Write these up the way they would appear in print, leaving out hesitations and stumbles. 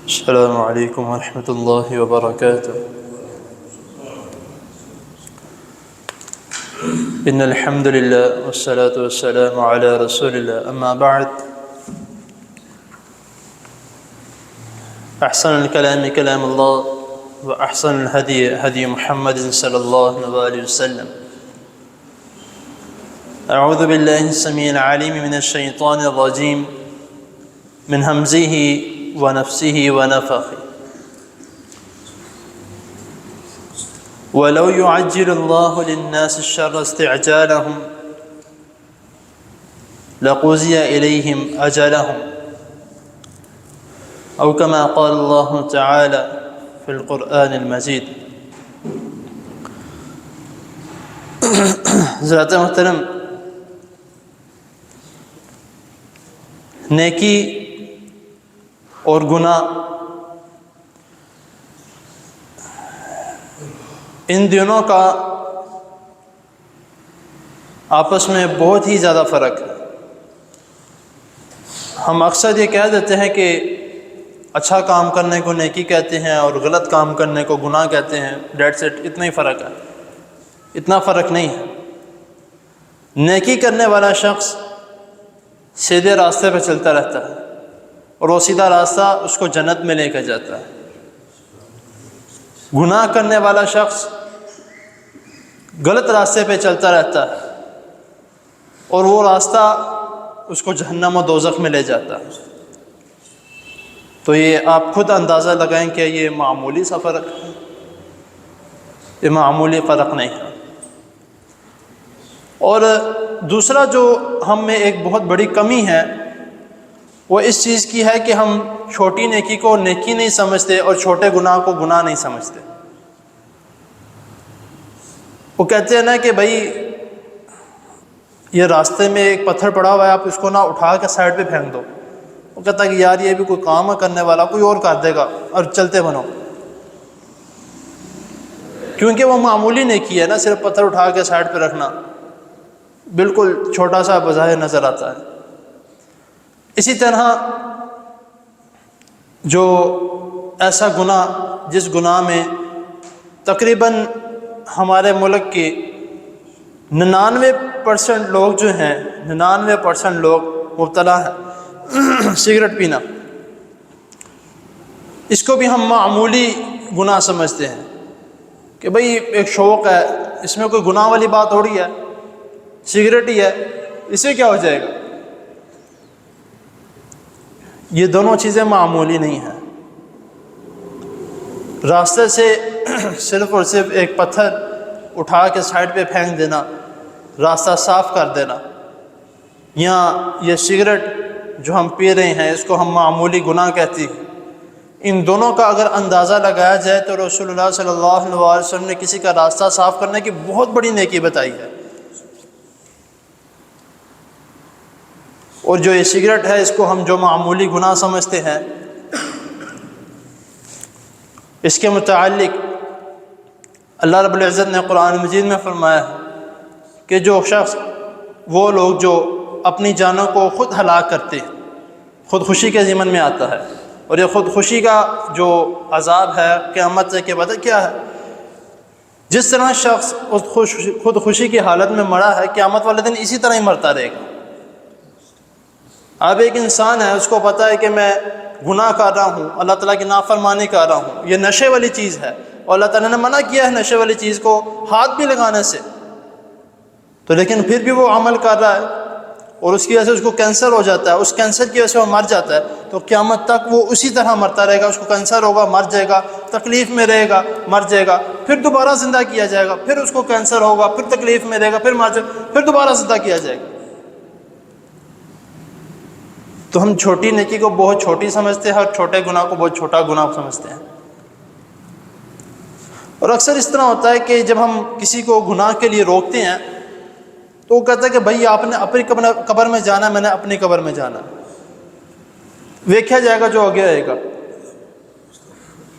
السلام عليكم ورحمة الله وبركاته. إن الحمد لله والصلاة والسلام على رسول الله. أما بعد، أحسن الكلام كلام الله، وأحسن الهدي هدي محمد صلى الله عليه وسلم. أعوذ بالله السميع العليم من الشيطان الرجيم من همزه ونفسه ونفخه. ولو يعجل الله للناس الشر استعجالهم لقضي إليهم أجلهم، أو كما قال الله تعالى في القرآن المجيد. حضرات محترم، نیکی اور گناہ ان دونوں کا آپس میں بہت ہی زیادہ فرق ہے. ہم اکثر یہ کہہ دیتے ہیں کہ اچھا کام کرنے کو نیکی کہتے ہیں اور غلط کام کرنے کو گناہ کہتے ہیں. دیٹس اٹ، اتنا ہی فرق ہے. اتنا فرق نہیں ہے. نیکی کرنے والا شخص سیدھے راستے پہ چلتا رہتا ہے اور وہ سیدھا راستہ اس کو جنت میں لے کے جاتا ہے. گناہ کرنے والا شخص غلط راستے پہ چلتا رہتا ہے اور وہ راستہ اس کو جہنم و دوزخ میں لے جاتا ہے. تو یہ آپ خود اندازہ لگائیں کہ یہ معمولی سا فرق ہے. یہ معمولی فرق نہیں ہے. اور دوسرا جو ہم میں ایک بہت بڑی کمی ہے وہ اس چیز کی ہے کہ ہم چھوٹی نیکی کو نیکی نہیں سمجھتے اور چھوٹے گناہ کو گناہ نہیں سمجھتے. وہ کہتے ہیں نا کہ بھائی یہ راستے میں ایک پتھر پڑا ہوا ہے، آپ اس کو نہ اٹھا کے سائڈ پہ پھینک دو. وہ کہتا ہے کہ یار یہ بھی کوئی کام ہے کرنے والا، کوئی اور کر دے گا، اور چلتے بنو. کیونکہ وہ معمولی نیکی ہے نا، صرف پتھر اٹھا کے سائڈ پہ رکھنا بالکل چھوٹا سا بظاہر نظر آتا ہے. اسی طرح جو ایسا گناہ جس گناہ میں تقریباً ہمارے ملک کے 99% لوگ جو ہیں، 99% لوگ مبتلا ہیں، سگریٹ پینا، اس کو بھی ہم معمولی گناہ سمجھتے ہیں کہ بھئی ایک شوق ہے، اس میں کوئی گناہ والی بات ہو رہی ہے، سگریٹ ہی ہے، اس سے کیا ہو جائے گا. یہ دونوں چیزیں معمولی نہیں ہیں. راستے سے صرف اور صرف ایک پتھر اٹھا کے سائڈ پہ پھینک دینا، راستہ صاف کر دینا، یا یہ سگریٹ جو ہم پی رہے ہیں اس کو ہم معمولی گناہ کہتے ہیں. ان دونوں کا اگر اندازہ لگایا جائے تو رسول اللہ صلی اللہ علیہ وسلم نے کسی کا راستہ صاف کرنے کی بہت بڑی نیکی بتائی ہے. اور جو یہ سگریٹ ہے اس کو ہم جو معمولی گناہ سمجھتے ہیں، اس کے متعلق اللہ رب العزت نے قرآن مجید میں فرمایا ہے کہ جو شخص، وہ لوگ جو اپنی جانوں کو خود ہلاک کرتے ہیں، خودکشی کے ضمن میں آتا ہے. اور یہ خودکشی کا جو عذاب ہے قیامت سے کے بعد کیا ہے، جس طرح شخص خودکشی کی حالت میں مرا ہے قیامت والے دن اسی طرح ہی مرتا رہے گا. اب ایک انسان ہے، اس کو پتہ ہے کہ میں گناہ کر رہا ہوں، اللہ تعالیٰ کی نافرمانی کر رہا ہوں، یہ نشے والی چیز ہے اور اللہ تعالیٰ نے منع کیا ہے نشے والی چیز کو ہاتھ بھی لگانے سے، تو لیکن پھر بھی وہ عمل کر رہا ہے اور اس کی وجہ سے اس کو کینسر ہو جاتا ہے، اس کینسر کی وجہ سے وہ مر جاتا ہے. تو قیامت تک وہ اسی طرح مرتا رہے گا. اس کو کینسر ہوگا، مر جائے گا، تکلیف میں رہے گا، مر جائے گا، پھر دوبارہ زندہ کیا جائے گا، پھر اس کو کینسر ہوگا، پھر تکلیف میں رہے گا، پھر مر جائے گا، پھر دوبارہ زندہ کیا جائے گا. تو ہم چھوٹی نیکی کو بہت چھوٹی سمجھتے ہیں اور چھوٹے گناہ کو بہت چھوٹا گناہ سمجھتے ہیں. اور اکثر اس طرح ہوتا ہے کہ جب ہم کسی کو گناہ کے لیے روکتے ہیں تو وہ کہتا ہے کہ بھائی آپ نے اپنی قبر میں جانا، میں نے اپنی قبر میں جانا، ویکھا جائے گا جو آگے آئے گا.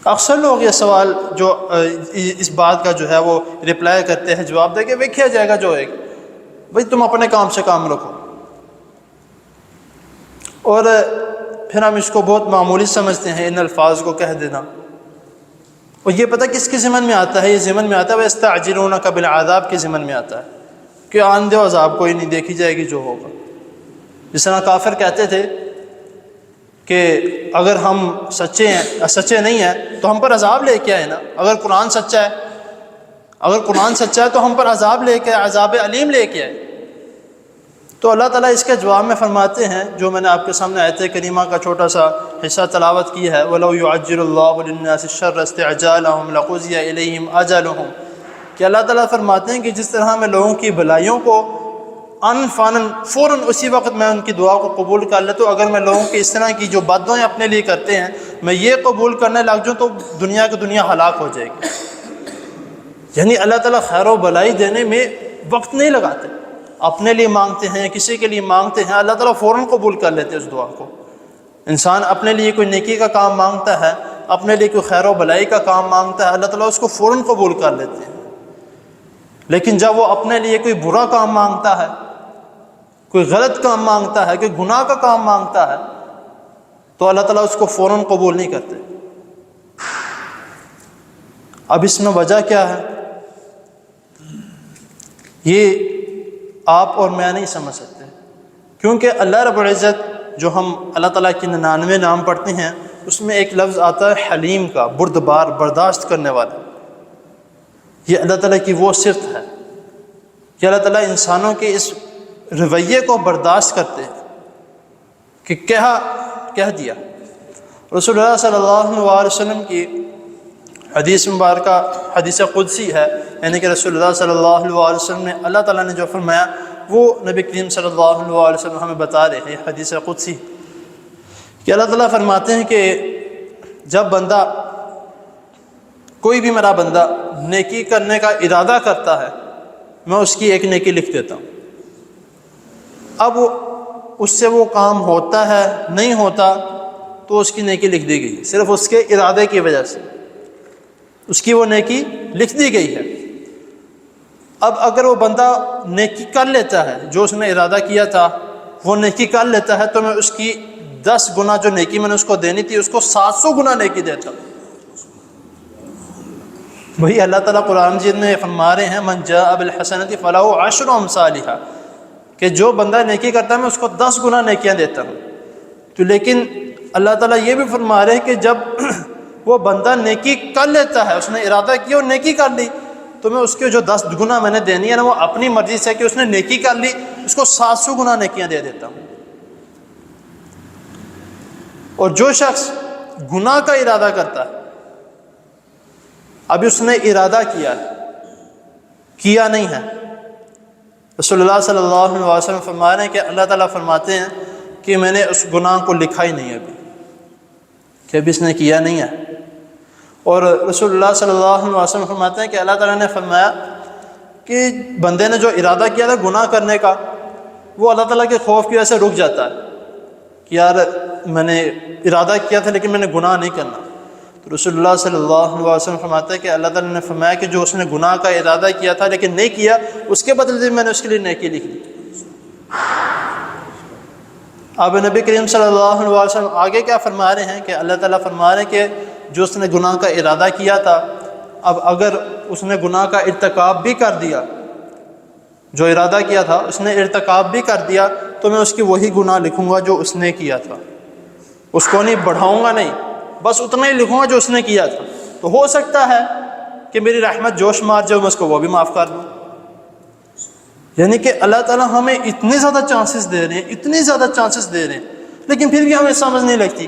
اکثر لوگ یہ سوال جو اس بات کا جو ہے وہ رپلائی کرتے ہیں، جواب دے کے ویکھا جائے گا جو آئے گا. بھائی تم اپنے کام سے کام رکھو. اور پھر ہم اس کو بہت معمولی سمجھتے ہیں ان الفاظ کو کہہ دینا. اور یہ پتہ کس کے ضمن میں آتا ہے؟ یہ ضمن میں آتا ہے وَيَسْتَعْجِلُونَكَ بِالْعَذَابِ کے ضمن میں آتا ہے کہ آن دو عذاب کوئی نہیں، دیکھی جائے گی جو ہوگا. جس طرح کافر کہتے تھے کہ اگر ہم سچے نہیں ہیں تو ہم پر عذاب لے کے آئے نا. اگر قرآن سچا ہے تو ہم پر عذاب لے کے، عذاب علیم لے کے آئے. تو اللہ تعالیٰ اس کے جواب میں فرماتے ہیں، جو میں نے آپ کے سامنے آیت کریمہ کا چھوٹا سا حصہ تلاوت کی ہے، وَلَوْ يُعَجِّلُ اللَّهُ لِلنَّاسِ الشَّرَّ اسْتِعْجَالَهُمْ لَقُضِيَ إِلَيْهِمْ أَجَلُهُمْ، کہ اللہ تعالیٰ فرماتے ہیں کہ جس طرح میں لوگوں کی بھلائیوں کو فوراً اسی وقت میں ان کی دعا کو قبول کر لیتا ہوں، اگر میں لوگوں کی اس طرح کی جو بددعائیں اپنے لیے کرتے ہیں میں یہ قبول کرنے لگ جاؤں تو دنیا کی دنیا ہلاک ہو جائے گی. یعنی اللہ تعالیٰ خیر و بھلائی دینے میں وقت نہیں لگاتے. اپنے لیے مانگتے ہیں، کسی کے لیے مانگتے ہیں، اللہ تعالیٰ فوراً قبول کر لیتے اس دعا کو. انسان اپنے لیے کوئی نیکی کا کام مانگتا ہے، اپنے لیے کوئی خیر و بھلائی کا کام مانگتا ہے، اللہ تعالیٰ اس کو فوراً قبول کر لیتے ہیں. لیکن جب وہ اپنے لیے کوئی برا کام مانگتا ہے، کوئی غلط کام مانگتا ہے، کوئی گناہ کا کام مانگتا ہے، تو اللہ تعالیٰ اس کو فوراً قبول نہیں کرتے. اب اس میں وجہ کیا ہے؟ یہ آپ اور میں نہیں سمجھ سکتے، کیونکہ اللہ رب العزت جو ہم اللہ تعالیٰ کی 99 نام پڑھتے ہیں اس میں ایک لفظ آتا ہے حلیم کا، بردبار، برداشت کرنے والا. یہ اللہ تعالیٰ کی وہ صفت ہے کہ اللہ تعالیٰ انسانوں کے اس رویے کو برداشت کرتے ہیں کہ کہہ دیا. رسول اللہ صلی اللہ علیہ وسلم کی حدیث مبارکہ حدیث قدسی ہے، یعنی کہ رسول اللہ صلی اللہ علیہ وسلم نے، اللہ تعالیٰ نے جو فرمایا وہ نبی کریم صلی اللہ علیہ وسلم ہمیں بتا رہے ہیں. حدیث قدسی کہ اللہ تعالیٰ فرماتے ہیں کہ جب بندہ، کوئی بھی میرا بندہ نیکی کرنے کا ارادہ کرتا ہے میں اس کی ایک نیکی لکھ دیتا ہوں. اب اس سے وہ کام ہوتا ہے نہیں ہوتا تو اس کی نیکی لکھ دی گئی، صرف اس کے ارادے کی وجہ سے اس کی وہ نیکی لکھ دی گئی ہے. اب اگر وہ بندہ نیکی کر لیتا ہے، جو اس نے ارادہ کیا تھا وہ نیکی کر لیتا ہے، تو میں اس کی 10 گنا جو نیکی میں نے اس کو دینی تھی اس کو 700 گنا نیکی دیتا ہوں. وہی اللہ تعالیٰ قرآن مجید میں فرما رہے ہیں من جاء بالحسنۃ فلہ 10 امثالھا، کہ جو بندہ نیکی کرتا ہے میں اس کو 10 گنا نیکیاں دیتا ہوں. تو لیکن اللہ تعالیٰ یہ بھی فرما رہے ہیں کہ جب وہ بندہ نیکی کر لیتا ہے، اس نے ارادہ کیا اور نیکی کر لی، تو میں اس کے جو 10 گنا میں نے دینی ہے نا، وہ اپنی مرضی سے کہ اس نے نیکی کر لی اس کو 700 گنا نیکیاں دے دیتا ہوں. اور جو شخص گناہ کا ارادہ کرتا ہے، ابھی اس نے ارادہ کیا نہیں ہے، رسول اللہ صلی اللہ علیہ وسلم فرما رہے ہیں کہ اللہ تعالیٰ فرماتے ہیں کہ میں نے اس گناہ کو لکھا ہی نہیں ابھی، کہ ابھی اس نے کیا نہیں ہے. اور رسول اللہ صلی اللہ علیہ وسلم فرماتے ہیں کہ اللہ تعالیٰ نے فرمایا کہ بندے نے جو ارادہ کیا تھا گناہ کرنے کا، وہ اللہ تعالیٰ کے خوف کی وجہ سے رک جاتا ہے کہ یار میں نے ارادہ کیا تھا لیکن میں نے گناہ نہیں کرنا. تو رسول اللہ صلی اللہ علیہ وسلم فرماتے ہیں کہ اللہ تعالیٰ نے فرمایا کہ جو اس نے گناہ کا ارادہ کیا تھا لیکن نہیں کیا، اس کے بدلے میں نے اس کے لیے نیکی لکھ دی. اب نبی کریم صلی اللہ علیہ وسلم آگے کیا فرما رہے ہیں کہ اللہ تعالیٰ فرما رہے ہیں کہ جو اس نے گناہ کا ارادہ کیا تھا، اب اگر اس نے گناہ کا ارتکاب بھی کر دیا، جو ارادہ کیا تھا اس نے ارتکاب بھی کر دیا، تو میں اس کی وہی گناہ لکھوں گا جو اس نے کیا تھا، اس کو نہیں بڑھاؤں گا، نہیں، بس اتنا ہی لکھوں گا جو اس نے کیا تھا. تو ہو سکتا ہے کہ میری رحمت جوش مار جائے، میں اس کو وہ بھی معاف کر دوں. یعنی کہ اللہ تعالیٰ ہمیں اتنے زیادہ چانسز دے رہے ہیں، اتنے زیادہ چانسز دے رہے ہیں، لیکن پھر بھی ہمیں سمجھ نہیں لگتی.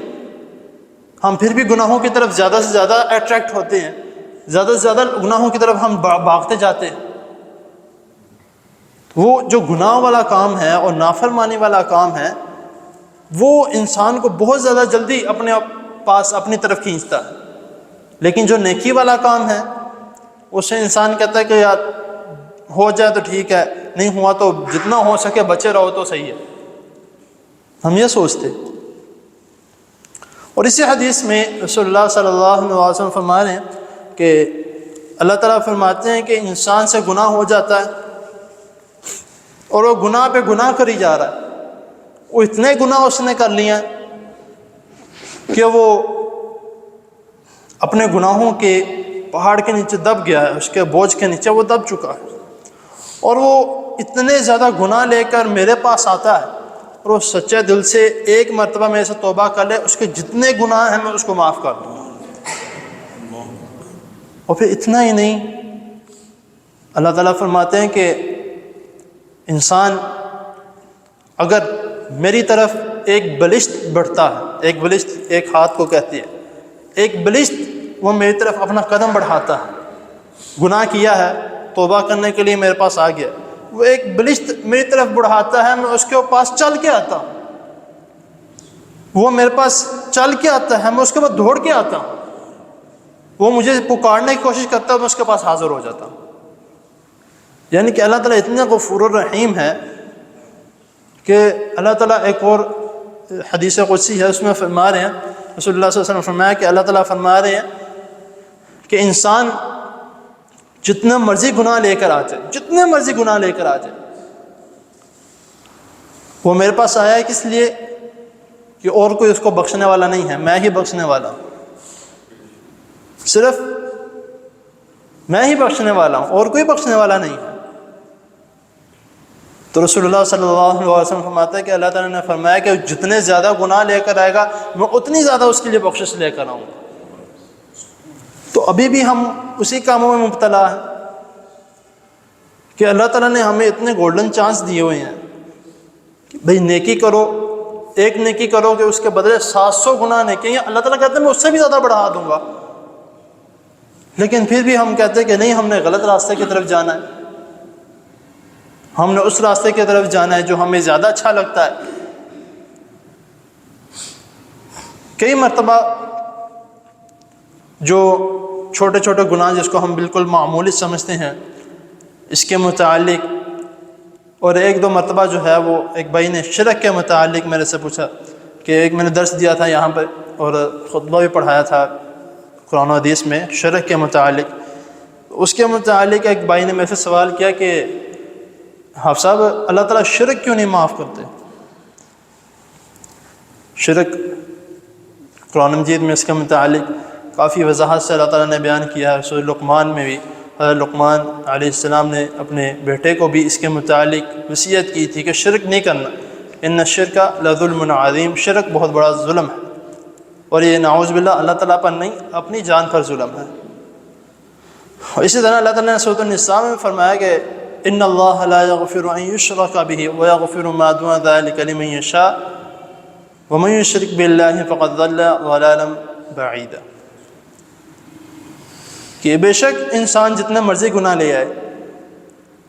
ہم پھر بھی گناہوں کی طرف زیادہ سے زیادہ اٹریکٹ ہوتے ہیں، زیادہ سے زیادہ گناہوں کی طرف ہم بھاگتے جاتے ہیں. وہ جو گناہ والا کام ہے اور نافرمانی والا کام ہے، وہ انسان کو بہت زیادہ جلدی اپنے پاس اپنی طرف کھینچتا ہے. لیکن جو نیکی والا کام ہے اسے انسان کہتا ہے کہ یار ہو جائے تو ٹھیک ہے، نہیں ہوا تو جتنا ہو سکے بچے رہو تو صحیح ہے، ہم یہ سوچتے. اور اسی حدیث میں رسول اللہ صلی اللہ علیہ وسلم فرما رہے ہیں کہ اللہ تعالیٰ فرماتے ہیں کہ انسان سے گناہ ہو جاتا ہے اور وہ گناہ پہ گناہ کری جا رہا ہے، وہ اتنے گناہ اس نے کر لیے ہیں کہ وہ اپنے گناہوں کے پہاڑ کے نیچے دب گیا ہے، اس کے بوجھ کے نیچے وہ دب چکا ہے، اور وہ اتنے زیادہ گناہ لے کر میرے پاس آتا ہے، اور وہ سچے دل سے ایک مرتبہ میرے سے توبہ کر لے، اس کے جتنے گناہ ہیں میں اس کو معاف کر دوں گا۔ اور پھر اتنا ہی نہیں، اللہ تعالیٰ فرماتے ہیں کہ انسان اگر میری طرف ایک بلشت بڑھتا ہے، ایک بلشت ایک ہاتھ کو کہتی ہے، ایک بلشت وہ میری طرف اپنا قدم بڑھاتا ہے، گناہ کیا ہے، توبہ کرنے کے لیے میرے پاس آ گیا، وہ ایک بلشت میری طرف بڑھاتا ہے، میں اس کے پاس چل کے آتا ہوں، وہ میرے پاس چل کے آتا ہے، میں اس کے پاس دوڑ کے آتا ہوں، وہ مجھے پکارنے کی کوشش کرتا ہے، میں اس کے پاس حاضر ہو جاتا ہوں۔ یعنی کہ اللہ تعالیٰ اتنا غفور الرحیم ہے کہ اللہ تعالیٰ ایک اور حدیث قدسی ہے، اس میں فرما رہے ہیں، رسول اللہ صلی اللہ علیہ وسلم فرمایا کہ اللہ تعالیٰ فرما رہے ہیں کہ انسان جتنے مرضی گناہ لے کر آ جائے، جتنے مرضی گناہ لے کر آ جائے، وہ میرے پاس آیا ہے کس لیے کہ اور کوئی اس کو بخشنے والا نہیں ہے، میں ہی بخشنے والا ہوں، صرف میں ہی بخشنے والا ہوں، اور کوئی بخشنے والا نہیں ہے۔ تو رسول اللہ صلی اللہ علیہ وسلم فرماتا ہے کہ اللہ تعالیٰ نے فرمایا کہ جتنے زیادہ گناہ لے کر آئے گا میں اتنی زیادہ اس کے لیے بخشش لے کر آؤں گا۔ تو ابھی بھی ہم اسی کاموں میں مبتلا ہیں کہ اللہ تعالیٰ نے ہمیں اتنے گولڈن چانس دیے ہوئے ہیں کہ بھئی نیکی کرو، ایک نیکی کرو کہ اس کے بدلے 700 گناہ نیکی ہیں، اللہ تعالیٰ کہتے ہیں میں اس سے بھی زیادہ بڑھا دوں گا، لیکن پھر بھی ہم کہتے ہیں کہ نہیں، ہم نے غلط راستے کی طرف جانا ہے، ہم نے اس راستے کی طرف جانا ہے جو ہمیں زیادہ اچھا لگتا ہے۔ کئی مرتبہ جو چھوٹے چھوٹے گناہ جس کو ہم بالکل معمولی سمجھتے ہیں اس کے متعلق، اور ایک دو مرتبہ جو ہے وہ ایک بھائی نے شرک کے متعلق میرے سے پوچھا کہ ایک میں نے درس دیا تھا یہاں پر اور خطبہ بھی پڑھایا تھا قرآن و حدیث میں شرک کے متعلق، اس کے متعلق ایک بھائی نے میرے سے سوال کیا کہ حافظ صاحب اللہ تعالیٰ شرک کیوں نہیں معاف کرتے؟ شرک قرآن مجید میں اس کے متعلق کافی وضاحت سے اللہ تعالیٰ نے بیان کیا ہے، سورہ لقمان میں بھی حضرت لقمان علیہ السلام نے اپنے بیٹے کو بھی اس کے متعلق وصیت کی تھی کہ شرک نہیں کرنا، ان الشرک لظلم عظیم، شرک بہت بڑا ظلم ہے، اور یہ نعوذ باللہ اللہ تعالیٰ پر نہیں اپنی جان پر ظلم ہے۔ اور اسی طرح اللہ تعالیٰ نے سورۃ النساء میں فرمایا کہ ان اللہ لا یغفر ان یشرک بہ ویغفر ما دون ذلک لمن یشاء ومن یشرک باللہ فقد ضل ضلالا بعیدا، کہ بے شک انسان جتنے مرضی گناہ لے آئے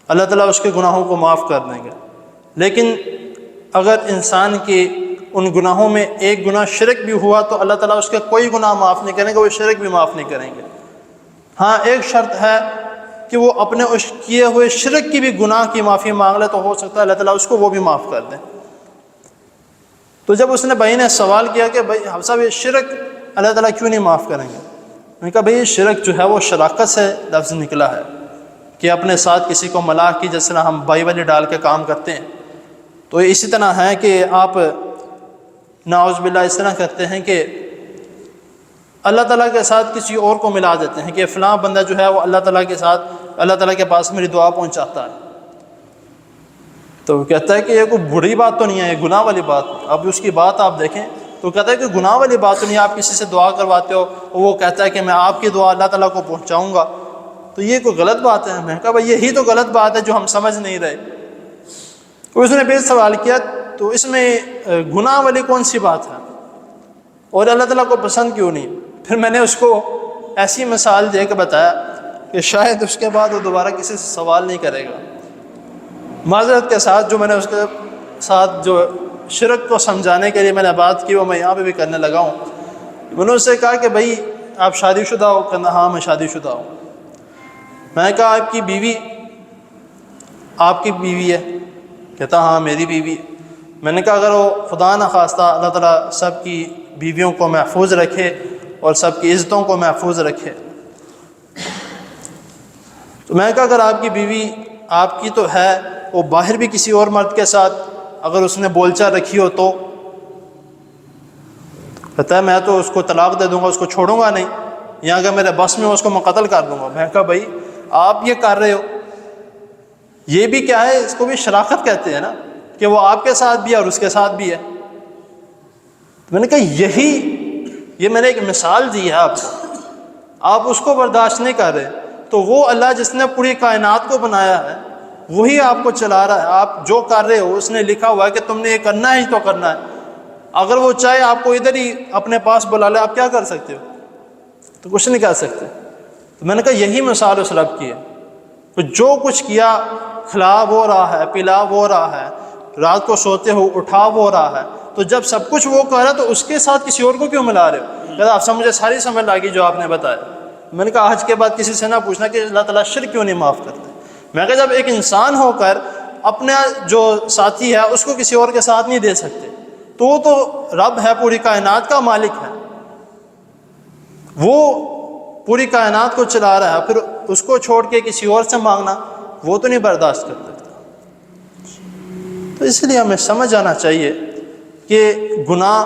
اللہ تعالیٰ اس کے گناہوں کو معاف کر دیں گے، لیکن اگر انسان کے ان گناہوں میں ایک گناہ شرک بھی ہوا تو اللہ تعالیٰ اس کے کوئی گناہ معاف نہیں کریں گے، وہ شرک بھی معاف نہیں کریں گے۔ ہاں ایک شرط ہے کہ وہ اپنے اس کیے ہوئے شرک کی بھی گناہ کی معافی مانگ لے تو ہو سکتا ہے اللہ تعالیٰ اس کو وہ بھی معاف کر دیں۔ تو جب اس نے بھائی نے سوال کیا کہ بھائی حافظ صاحب یہ شرک اللہ تعالیٰ کیوں نہیں معاف کریں گے، میں نے کہا بھائی شرک جو ہے وہ شراکت سے لفظ نکلا ہے کہ اپنے ساتھ کسی کو ملا کی، جس طرح ہم بائی والی ڈال کے کام کرتے ہیں، تو اسی طرح ہے کہ آپ نعوذ باللہ اس طرح کرتے ہیں کہ اللہ تعالیٰ کے ساتھ کسی اور کو ملا دیتے ہیں کہ فلاں بندہ جو ہے وہ اللہ تعالیٰ کے ساتھ، اللہ تعالیٰ کے پاس میری دعا پہنچاتا ہے، تو وہ کہتا ہے کہ یہ کوئی بری بات تو نہیں ہے، یہ گناہ والی بات، اب اس کی بات آپ دیکھیں تو کہتا ہے کہ گناہ والی بات تو نہیں، آپ کسی سے دعا کرواتے ہو وہ کہتا ہے کہ میں آپ کی دعا اللہ تعالیٰ کو پہنچاؤں گا، تو یہ کوئی غلط بات ہے۔ میں نے کہا بھائی یہی تو غلط بات ہے جو ہم سمجھ نہیں رہے۔ اس نے پھر سوال کیا تو اس میں گناہ والی کون سی بات ہے اور اللہ تعالیٰ کو پسند کیوں نہیں؟ پھر میں نے اس کو ایسی مثال دے کے بتایا کہ شاید اس کے بعد وہ دوبارہ کسی سے سوال نہیں کرے گا۔ معذرت کے ساتھ جو میں نے اس کے ساتھ جو شرک کو سمجھانے کے لیے میں نے بات کی وہ میں یہاں پہ بھی کرنے لگا ہوں۔ میں نے اس سے کہا کہ بھائی آپ شادی شدہ ہو؟ کہنا ہاں میں شادی شدہ ہوں۔ میں نے کہا آپ کی بیوی آپ کی بیوی ہے؟ کہتا ہاں میری بیوی۔ میں نے کہا اگر وہ خدا نخواستہ اللہ تعالیٰ سب کی بیویوں کو محفوظ رکھے اور سب کی عزتوں کو محفوظ رکھے، تو میں نے کہا اگر آپ کی بیوی آپ کی تو ہے، وہ باہر بھی کسی اور مرد کے ساتھ اگر اس نے بول چال رکھی ہو تو کہتا ہے میں تو اس کو طلاق دے دوں گا، اس کو چھوڑوں گا نہیں، یا اگر میرے بس میں اس کو میں قتل کر دوں گا۔ میں کہا بھائی آپ یہ کر رہے ہو، یہ بھی کیا ہے، اس کو بھی شراکت کہتے ہیں نا، کہ وہ آپ کے ساتھ بھی ہے اور اس کے ساتھ بھی ہے۔ میں نے کہا یہ میں نے ایک مثال دی ہے آپ کو، آپ اس کو برداشت نہیں کر رہے، تو وہ اللہ جس نے پوری کائنات کو بنایا ہے وہی آپ کو چلا رہا ہے۔ آپ جو کر رہے ہو اس نے لکھا ہوا ہے کہ تم نے یہ کرنا ہی تو کرنا ہے۔ اگر وہ چاہے آپ کو ادھر ہی اپنے پاس بلا لے، آپ کیا کر سکتے ہو؟ تو کچھ نہیں کر سکتے۔ تو میں نے کہا یہی مثال اس رب کی ہے، تو جو کچھ کیا، کھلا وہ رہا ہے، پلا وہ رہا ہے، رات کو سوتے ہو اٹھا وہ رہا ہے، تو جب سب کچھ وہ کر رہا ہے تو اس کے ساتھ کسی اور کو کیوں ملا رہے ہو؟ کہتا آپ سے مجھے ساری سمجھ لگی جو آپ نے بتایا۔ میں نے کہا آج کے بعد کسی سے نہ پوچھنا کہ اللہ تعالیٰ شرک کیوں نہیں معاف کرتے۔ میں کہا جب ایک انسان ہو کر اپنا جو ساتھی ہے اس کو کسی اور کے ساتھ نہیں دے سکتے، تو وہ تو رب ہے، پوری کائنات کا مالک ہے، وہ پوری کائنات کو چلا رہا ہے، پھر اس کو چھوڑ کے کسی اور سے مانگنا وہ تو نہیں برداشت کر سکتا۔ تو اس لیے ہمیں سمجھ آنا چاہیے کہ گناہ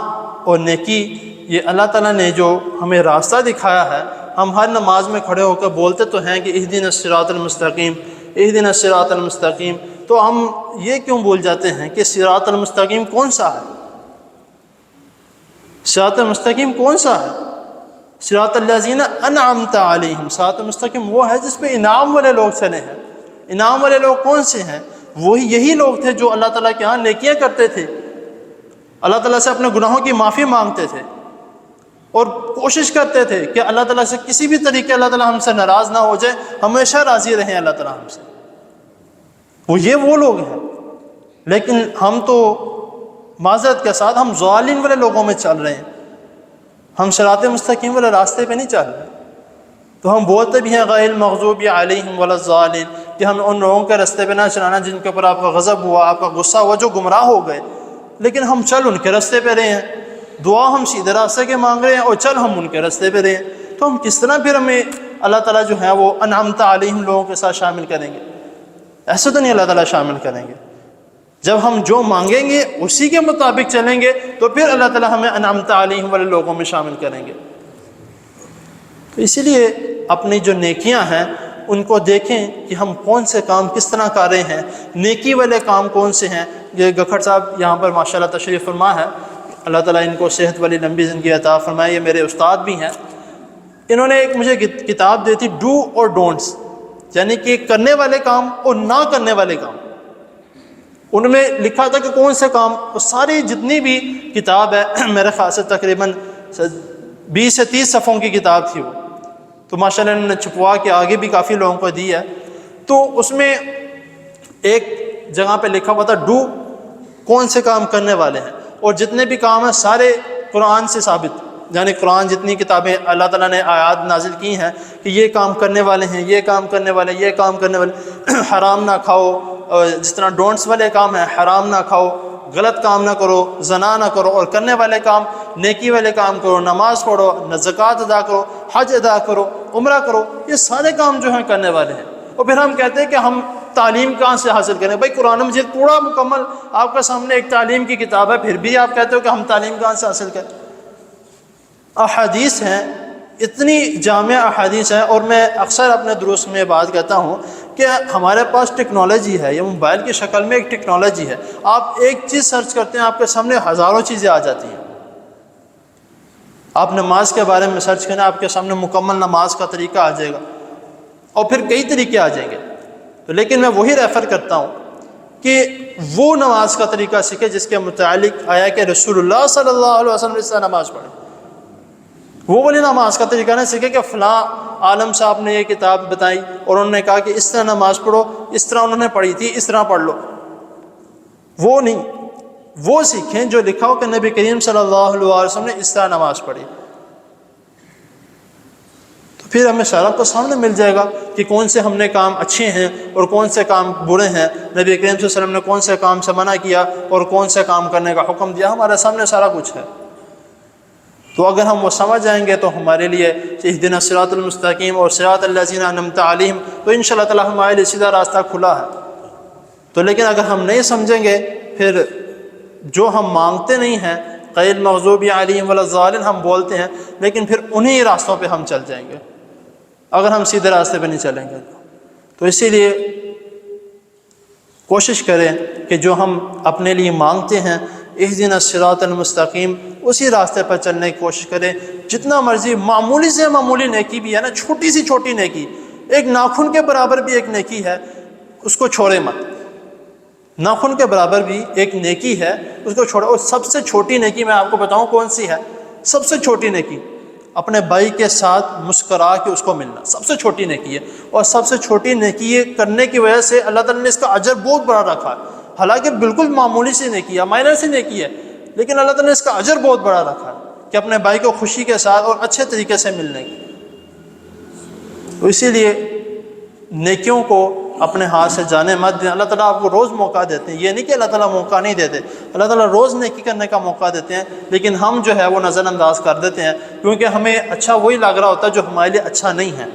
اور نیکی یہ اللہ تعالیٰ نے جو ہمیں راستہ دکھایا ہے، ہم ہر نماز میں کھڑے ہو کر بولتے تو ہیں کہ اہدنا الصراط المستقیم، اہدنا الصراط المستقیم، تو ہم یہ کیوں بھول جاتے ہیں کہ صراط المستقیم کون سا ہے؟ صراط المستقیم کون سا ہے؟ صراط الذین انعمت علیہم، صراط المستقیم وہ ہے جس پہ انعام والے لوگ چلے ہیں۔ انعام والے لوگ کون سے ہیں؟ وہی یہی لوگ تھے جو اللہ تعالیٰ کے ہاں نیکیاں کرتے تھے، اللہ تعالیٰ سے اپنے گناہوں کی معافی مانگتے تھے، اور کوشش کرتے تھے کہ اللہ تعالیٰ سے کسی بھی طریقے اللہ تعالیٰ ہم سے ناراض نہ ہو جائے، ہمیشہ راضی رہیں اللہ تعالیٰ ہم سے۔ وہ لوگ ہیں، لیکن ہم تو معذرت کے ساتھ ہم ضالین والے لوگوں میں چل رہے ہیں، ہم صراط مستقیم والے راستے پہ نہیں چل رہے۔ تو ہم بولتے بھی ہیں غیر المغضوب علیہم ولا الضالین، کہ ہمیں ان لوگوں کے راستے پہ نہ چلانا جن کے اوپر آپ کا غضب ہوا، آپ کا غصہ ہوا، جو گمراہ ہو گئے، لیکن ہم چل ان کے راستے پہ رہے ہیں، دعا ہم سیدھے راستے کے مانگ رہے ہیں اور چل ہم ان کے راستے پہ رہے ہیں۔ تو ہم کس طرح پھر ہمیں اللہ تعالیٰ جو ہے وہ انعمت علیہم لوگوں کے ساتھ شامل کریں گے؟ ایسے تو نہیں اللہ تعالیٰ شامل کریں گے۔ جب ہم جو مانگیں گے اسی کے مطابق چلیں گے تو پھر اللہ تعالیٰ ہمیں انعمت علیہم والے لوگوں میں شامل کریں گے۔ تو اسی لیے اپنی جو نیکیاں ہیں ان کو دیکھیں کہ ہم کون سے کام کس طرح کر رہے ہیں، نیکی والے کام کون سے ہیں۔ یہ گکھڑ صاحب یہاں پر ماشاءاللہ تشریف فرما ہے، اللہ تعالیٰ ان کو صحت والی لمبی زندگی عطا فرمائے، یہ میرے استاد بھی ہیں۔ انہوں نے ایک مجھے کتاب دی تھی ڈو اور ڈونٹس، یعنی کہ کرنے والے کام اور نہ کرنے والے کام۔ ان میں لکھا تھا کہ کون سے کام، اور ساری جتنی بھی کتاب ہے میرے خیال سے تقریباً 20 سے 30 صفحوں کی کتاب تھی وہ، تو ماشاءاللہ انہوں نے چھپوا کے آگے بھی کافی لوگوں کو دی ہے۔ تو اس میں ایک جگہ پہ لکھا ہوا تھا ڈو، کون سے کام کرنے والے ہیں، اور جتنے بھی کام ہیں سارے قرآن سے ثابت، یعنی قرآن جتنی کتابیں اللہ تعالیٰ نے آیات نازل کی ہیں کہ یہ کام کرنے والے ہیں، یہ کام کرنے والے، یہ کام کرنے والے، حرام نہ کھاؤ، اور جس طرح ڈونٹس والے کام ہیں حرام نہ کھاؤ، غلط کام نہ کرو، زنا نہ کرو، اور کرنے والے کام نیکی والے کام کرو، نماز پڑھو، زکوٰۃ ادا کرو، حج ادا کرو، عمرہ کرو، یہ سارے کام جو ہیں کرنے والے ہیں۔ اور پھر ہم کہتے ہیں کہ ہم تعلیم کہاں سے حاصل کریں؟ بھائی قرآن مجید پورا مکمل آپ کے سامنے ایک تعلیم کی کتاب ہے، پھر بھی آپ کہتے ہو کہ ہم تعلیم کہاں سے حاصل کریں؟ احادیث ہیں، اتنی جامع احادیث ہیں، اور میں اکثر اپنے دروس میں بات کہتا ہوں کہ ہمارے پاس ٹیکنالوجی ہے، یہ موبائل کی شکل میں ایک ٹیکنالوجی ہے، آپ ایک چیز سرچ کرتے ہیں آپ کے سامنے ہزاروں چیزیں آ جاتی ہیں۔ آپ نماز کے بارے میں سرچ کریں، آپ کے سامنے مکمل نماز کا طریقہ آ جائے گا، اور پھر کئی طریقے آ جائیں گے۔ تو لیکن میں وہی ریفر کرتا ہوں کہ وہ نماز کا طریقہ سیکھے جس کے متعلق آیا کہ رسول اللہ صلی اللہ علیہ وسلم اس طرح نماز پڑھے۔ وہ والی نماز کا طریقہ نہ سیکھے کہ فلاں عالم صاحب نے یہ کتاب بتائی اور انہوں نے کہا کہ اس طرح نماز پڑھو، اس طرح انہوں نے پڑھی تھی، اس طرح پڑھ لو۔ وہ نہیں، وہ سیکھیں جو لکھا ہو کہ نبی کریم صلی اللہ علیہ وسلم نے اس طرح نماز پڑھی، تو پھر ہمیں سارا کو سامنے مل جائے گا کہ کون سے ہم نے کام اچھے ہیں اور کون سے کام برے ہیں، نبی کریم صلی اللہ علیہ وسلم نے کون سے کام سے منع کیا اور کون سے کام کرنے کا حکم دیا، ہمارے سامنے سارا کچھ ہے۔ تو اگر ہم وہ سمجھ جائیں گے تو ہمارے لیے اہدنا الصراط المستقیم اور صراط الذین انعمت علیہم، تو انشاءاللہ تعالیٰ ہمارے لیے سیدھا راستہ کھلا ہے۔ تو لیکن اگر ہم نہیں سمجھیں گے، پھر جو ہم مانگتے نہیں ہیں غیر المغضوب علیہم ولا الضالین ہم بولتے ہیں، لیکن پھر انہی راستوں پہ ہم چل جائیں گے اگر ہم سیدھے راستے پہ نہیں چلیں گے۔ تو اسی لیے کوشش کریں کہ جو ہم اپنے لیے مانگتے ہیں اہدنا الصراط المستقیم، اسی راستے پر چلنے کی کوشش کریں۔ جتنا مرضی معمولی سے معمولی نیکی بھی ہے نا، چھوٹی سی چھوٹی نیکی، ایک ناخن کے برابر بھی ایک نیکی ہے، اس کو چھوڑے مت۔ ناخن کے برابر بھی ایک نیکی ہے، اس کو چھوڑو۔ اور سب سے چھوٹی نیکی میں آپ کو بتاؤں کون سی ہے؟ سب سے چھوٹی نیکی اپنے بھائی کے ساتھ مسکرا کے اس کو ملنا، سب سے چھوٹی نیکی ہے۔ اور سب سے چھوٹی نیکی یہ کرنے کی وجہ سے اللہ تعالیٰ نے اس کا اجر بہت بڑا رکھا ہے۔ حالانکہ بالکل معمولی سی نیکی ہے، مائنر سی نیکی ہے، لیکن اللہ تعالیٰ نے اس کا اجر بہت بڑا رکھا ہے کہ اپنے بھائی کو خوشی کے ساتھ اور اچھے طریقے سے ملنے کی۔ تو اسی لیے نیکیوں کو اپنے ہاتھ سے جانے مت دیں۔ اللہ تعالیٰ آپ کو روز موقع دیتے ہیں، یہ نہیں کہ اللہ تعالیٰ موقع نہیں دیتے، اللہ تعالیٰ روز نیکی کرنے کا موقع دیتے ہیں، لیکن ہم جو ہے وہ نظر انداز کر دیتے ہیں، کیونکہ ہمیں اچھا وہی لگ رہا ہوتا ہے جو ہمارے لیے اچھا نہیں ہے۔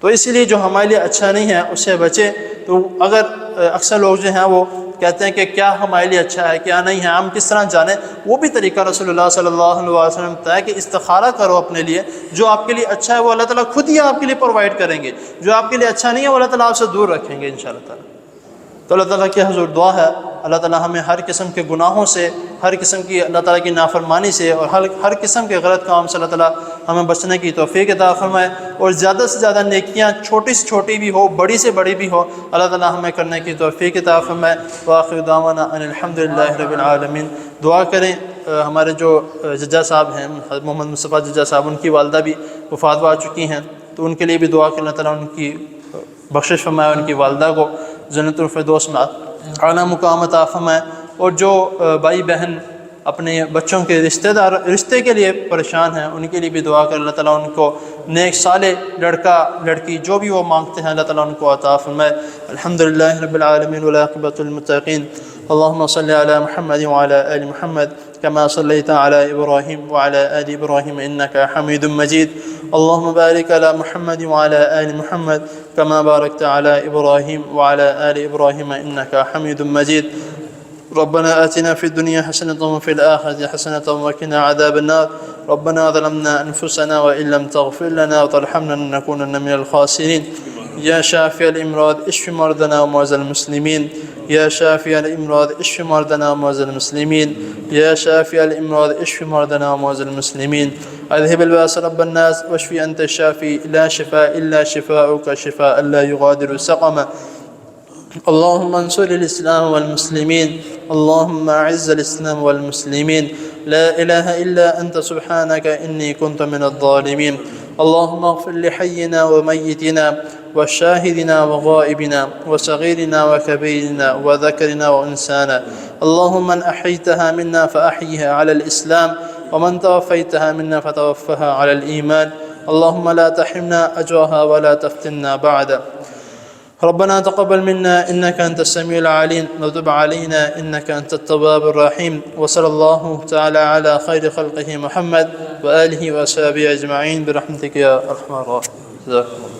تو اسی لیے جو ہمارے لیے اچھا نہیں ہے اس سے بچیں۔ تو اگر اکثر لوگ جو ہیں وہ کہتے ہیں کہ کیا ہمارے لیے اچھا ہے کیا نہیں ہے، ہم کس طرح جانیں، وہ بھی طریقہ رسول اللہ صلی اللہ علیہ وسلم بتایا کہ استخارہ کرو اپنے لیے، جو آپ کے لیے اچھا ہے وہ اللہ تعالیٰ خود ہی آپ کے لیے پرووائڈ کریں گے، جو آپ کے لیے اچھا نہیں ہے وہ اللہ تعالیٰ آپ سے دور رکھیں گے انشاءاللہ تعالیٰ۔ تو اللہ تعالیٰ کی حضور دعا ہے اللہ تعالیٰ ہمیں ہر قسم کے گناہوں سے، ہر قسم کی اللہ تعالیٰ کی نافرمانی سے اور ہر قسم کے غلط کام سے اللہ تعالیٰ ہمیں بچنے کی توفیق عطا فرمائے، اور زیادہ سے زیادہ نیکیاں چھوٹی سے چھوٹی بھی ہو بڑی سے بڑی بھی ہو اللہ تعالیٰ ہمیں کرنے کی توفیق عطا فرمائے۔ وآخر دعوانا ان الحمدللہ رب العالمین۔ دعا کریں ہمارے جو ججا صاحب ہیں حضرت محمد مصطفیٰ ججا صاحب، ان کی والدہ بھی وفات پا چکی ہیں، تو ان کے لیے بھی دعا کہ اللہ تعالیٰ ان کی بخشش فرمائے، ان کی والدہ کو جنت الفردوس میں اعلیٰ مقام عطا فرمائے۔ اور جو بھائی بہن اپنے بچوں کے رشتے کے لیے پریشان ہیں ان کے لیے بھی دعا کر اللہ تعالیٰ ان کو نیک صالح لڑکا لڑکی جو بھی وہ مانگتے ہیں اللہ تعالیٰ ان کو عطا فرمائے۔ الحمدللہ رب العالمین والعاقبۃ للمتقین۔ اللهم صل على محمد وعلى آل محمد كما صليت على إبراهيم وعلى آل إبراهيم إنك حميد مجيد. اللهم بارك على محمد وعلى آل محمد كما باركت على إبراهيم وعلى آل إبراهيم إنك حميد مجيد. ربنا آتنا في الدنيا حسنة وفي الآخرة حسنة وقنا عذاب النار. ربنا ظلمنا أنفسنا وإن لم تغفر لنا وترحمنا لنكونن من الخاسرين. يا شافي الإمراض اشف مرضنا ومرضى المسلمين. يا شافي الإمراض اشف مرضنا ومرضى المسلمين. يا شافي الإمراض اشف مرضنا ومرضى المسلمين. اذهب الباس رب الناس واشف أنت الشافي لا شفاء إلا شفاؤك شفاء لا يغادر سقما. اللهم انصر الإسلام والمسلمين. اللهم أعز الإسلام والمسلمين. لا إله إلا أنت سبحانك إني كنت من الظالمين. اللهم اغفر لحينا وميتنا وشاهدنا وغائبنا وصغيرنا وكبيرنا وذكرنا وأنسانا. اللهم من أحيتها منا فأحيها على الإسلام ومن توفيتها منا فتوفها على الإيمان. اللهم لا تحرمنا أجرها ولا تفتنا بعد. ربنا تقبل منا إنك أنت السميع العليم وتب علينا إنك أنت التواب الرحيم. وصلى الله تعالى على خير خلقه محمد وآله وصحبه أجمعين برحمتك يا أرحم الراحمين.